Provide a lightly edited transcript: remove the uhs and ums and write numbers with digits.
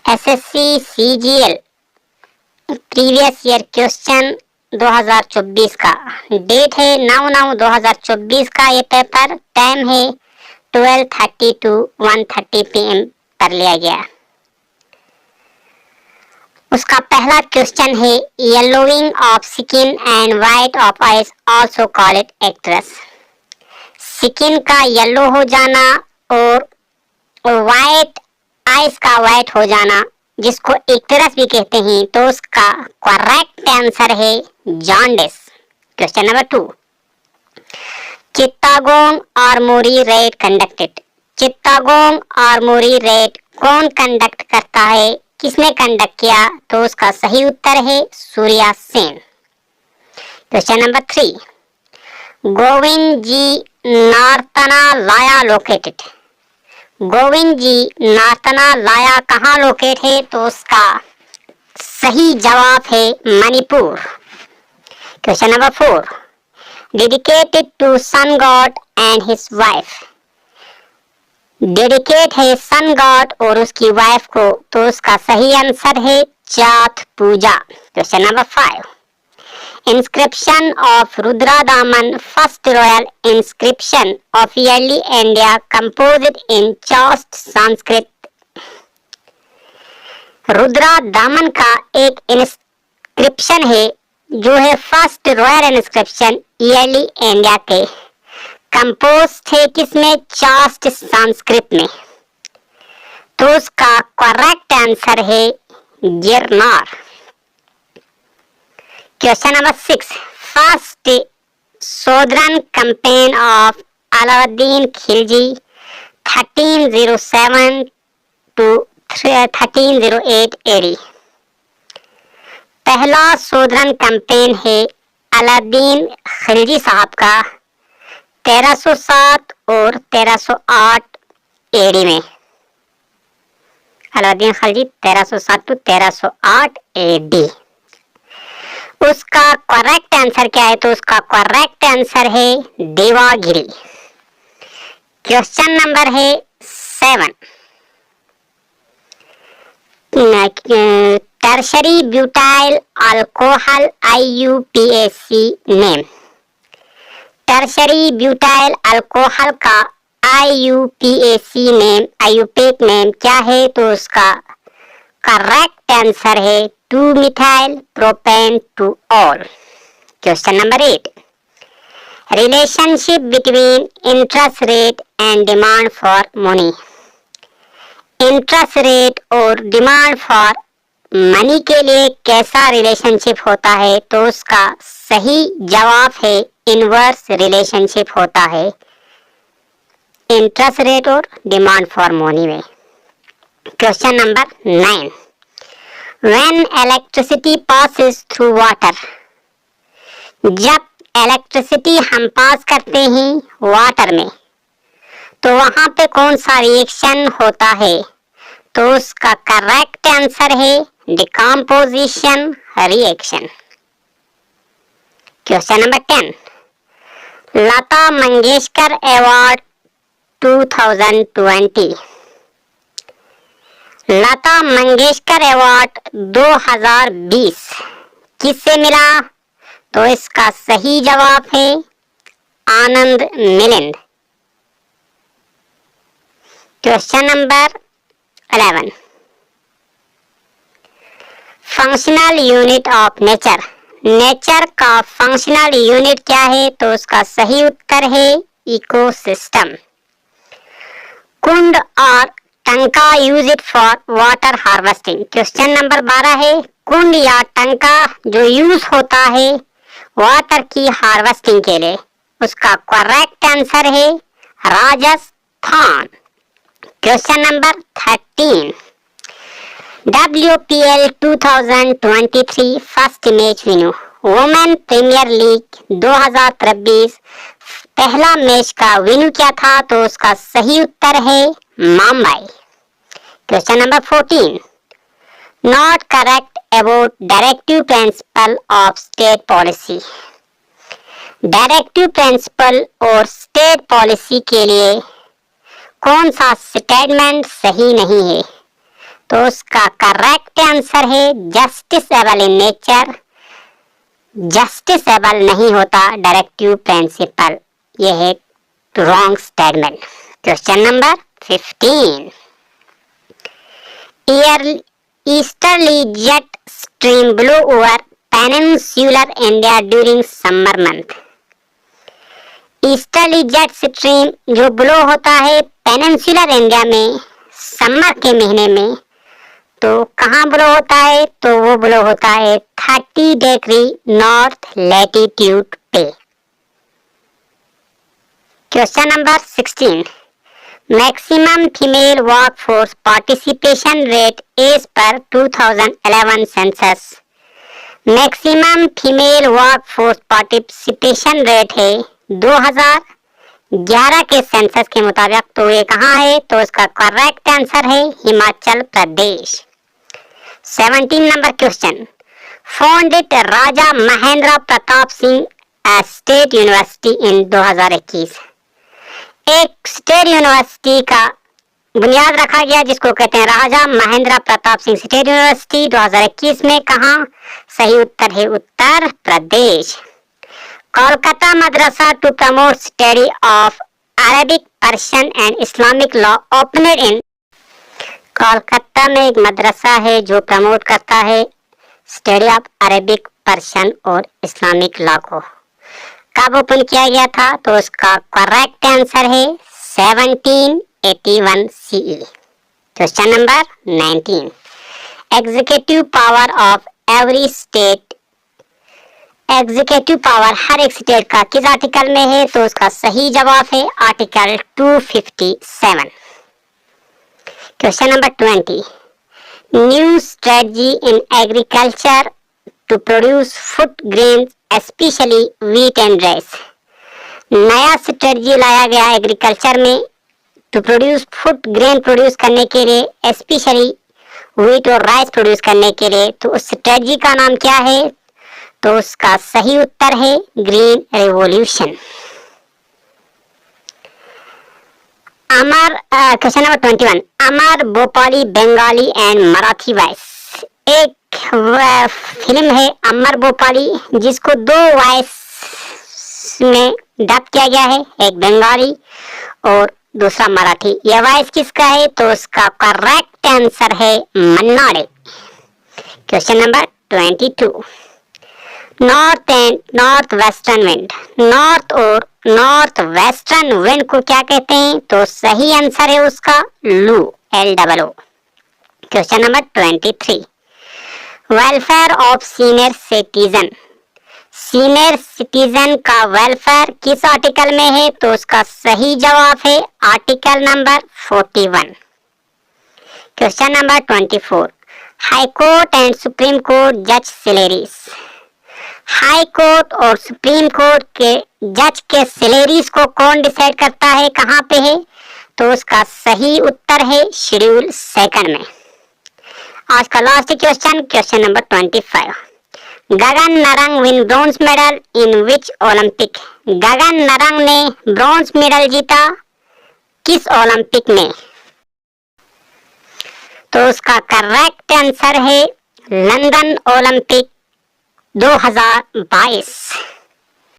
SSC CGL previous year question 2024 का date है 9/9/2024 का ये पेपर। टाइम है 12:30 to 1:30 PM कर लिया गया। उसका पहला क्वेश्चन है yellowing of skin and white of eyes also called it actress. Skin का येलो हो जाना और वाइट आइज का वाइट हो जाना जिसको एक्ट्रेस भी कहते हैं, तो उसका करेक्ट आंसर है jaundice. Question number 2, Chittagong Armori red conducted. Chittagong Armori red कौन कंडक्ट करता है, किसने कंडक्ट किया, तो उसका सही उत्तर है Surya Sen. Question number 3, Govind ji Nartanalaya located. Govind ji Nartanalaya कहाँ लोकेट है, तो उसका सही जवाब है Manipur. Question number 4, dedicated to sun god and his wife. Dedicate है सन गॉड और उसकी वाइफ को, तो उसका सही आंसर है Chhath Puja. Question number 5, inscription of Rudradaman, first royal inscription of early India composed in chaste Sanskrit। रुद्रादामन का एक इंस्क्रिप्शन है जो है first royal inscription yearly India के, कंपोज थे किसमें, चास्ट संस्कृत में, तो उसका करेक्ट आंसर है Girnar. Question number 6, first southern campaign of Alauddin Khilji 1307 to 1308 AD। पहला सोदरन कैंपेन है अलाउद्दीन खिलजी साहब का 1307 और 1308 AD में। Alauddin Khilji 1307 to 1308 AD। उसका करेक्ट आंसर क्या है, तो उसका करेक्ट आंसर है देवागिरी। क्वेश्चन नंबर है 7, tertiary butyl alcohol IUPAC name. Tertiary butyl alcohol का IUPAC नेम क्या है, तो उसका करेक्ट आंसर है 2-methyl propane to all। Question number 8, relationship between interest rate and demand for money। Interest rate और demand for money के लिए कैसा रिलेशनशिप होता है, तो उसका सही जवाब है इनवर्स रिलेशनशिप होता है इंटरेस्ट रेट और डिमांड फॉर मनी में। Question number 9, when electricity passes through water। जब इलेक्ट्रिसिटी हम पास करते हैं वाटर में, तो वहां पे कौन सा रिएक्शन होता है, तो उसका करेक्ट आंसर है decomposition reaction. Question number 10, Lata Mangeshkar award 2020। Lata Mangeshkar award 2020 किससे मिला, तो इसका सही जवाब है Anand Milind. Question number 11, functional unit of nature. Nature का फंक्शनल यूनिट क्या है, तो उसका सही उत्तर है इकोसिस्टम। कुंड और टंका use it for water harvesting. Question number 12 है, कुंड या टंका जो यूज होता है वाटर की हार्वेस्टिंग के लिए, उसका करेक्ट आंसर है Rajasthan. Question number 13, WPL 2023 first match winner. Women premiere league 2023 पहला मैच का विनर क्या था, तो उसका सही उत्तर है Mumbai. Question number 14, not correct about directive principle of state policy. Directive principle और स्टेट पॉलिसी के लिए कौन सा स्टेटमेंट सही नहीं है? तो उसका करेक्ट आंसर है जस्टिसेबल इन नेचर। जस्टिसेबल नहीं होता डायरेक्टिव प्रिंसिपल, यह है wrong statement. Question number 15, easterly jet stream blow over peninsular India during summer month. Easterly jet stream जो ब्लो होता है पेनिनसुलर इंडिया में समर के महीने में, तो कहाँ ब्लो होता है? तो वो ब्लो होता है 30 डिग्री नॉर्थ लैटिट्यूड पे। Question number 16, maximum female workforce participation rate as per 2011 census. Maximum female workforce participation rate है 2011 के सेंसस के मुताबिक। तो ये कहाँ है? तो इसका करेक्ट आंसर है Himachal Pradesh. 17 number question, founded राजा महेंद्र प्रताप सिंह स्टेट यूनिवर्सिटी इन 2021। एक स्टेट यूनिवर्सिटी का बुनियाद रखा गया जिसको कहते हैं राजा महेंद्र प्रताप सिंह स्टेट यूनिवर्सिटी 2021 में। कहाँ? सही उत्तर है Uttar Pradesh. Kolkata madrasa to promote study of Arabic, Persian and Islamic law opened in. Kolkata में एक मदरसा है जो प्रमोट करता है स्टडी ऑफ अरेबिक, पर्शियन और इस्लामिक लॉ को। कब ओपन किया गया था? तो उसका करेक्ट आंसर है 1781 CE। Question number 19, executive power of every state. Executive power हर एक स्टेट का किस आर्टिकल में है? तो उसका सही जवाब है article 257। Question number 20, new strategy in agriculture to produce food grains especially wheat and rice. नया स्ट्रेटजी लाया गया एग्रीकल्चर में to produce food grain produce करने के लिए, एस्पेशली व्हीट और राइस प्रोड्यूस करने के लिए। तो उस स्ट्रेटजी का नाम क्या है? तो उसका सही उत्तर है green revolution. Question number 21, Amar Bhopali Bengali and Marathi voice. एक फिल्म है अमर भोपाली जिसको 2 वॉइस में डब किया गया है, एक बंगाली और दूसरा मराठी। यह वॉइस किसका है? तो उसका करेक्ट आंसर है Manna Dey. Question number 22, north and north western wind. North और नॉर्थ वेस्टर्न विंड को क्या कहते हैं? तो सही आंसर है उसका लू, LOO। Question number 23, welfare of senior citizen. Senior citizen का वेलफेयर किस आर्टिकल में है? तो उसका सही जवाब है article number 41। Question number 24, high court and supreme court जज सैलरीज। हाई कोर्ट और सुप्रीम कोर्ट के जज के सैलरीज को कौन डिसाइड करता है? कहाँ पे है? तो उसका सही उत्तर है शेड्यूल 2 में। आज का last question, question number 25, Gagan Narang win bronze medal in which Olympic. Gagan Narang ने ब्रॉन्ज मेडल जीता किस ओलंपिक में? तो उसका करेक्ट आंसर है लंदन ओलंपिक 2022।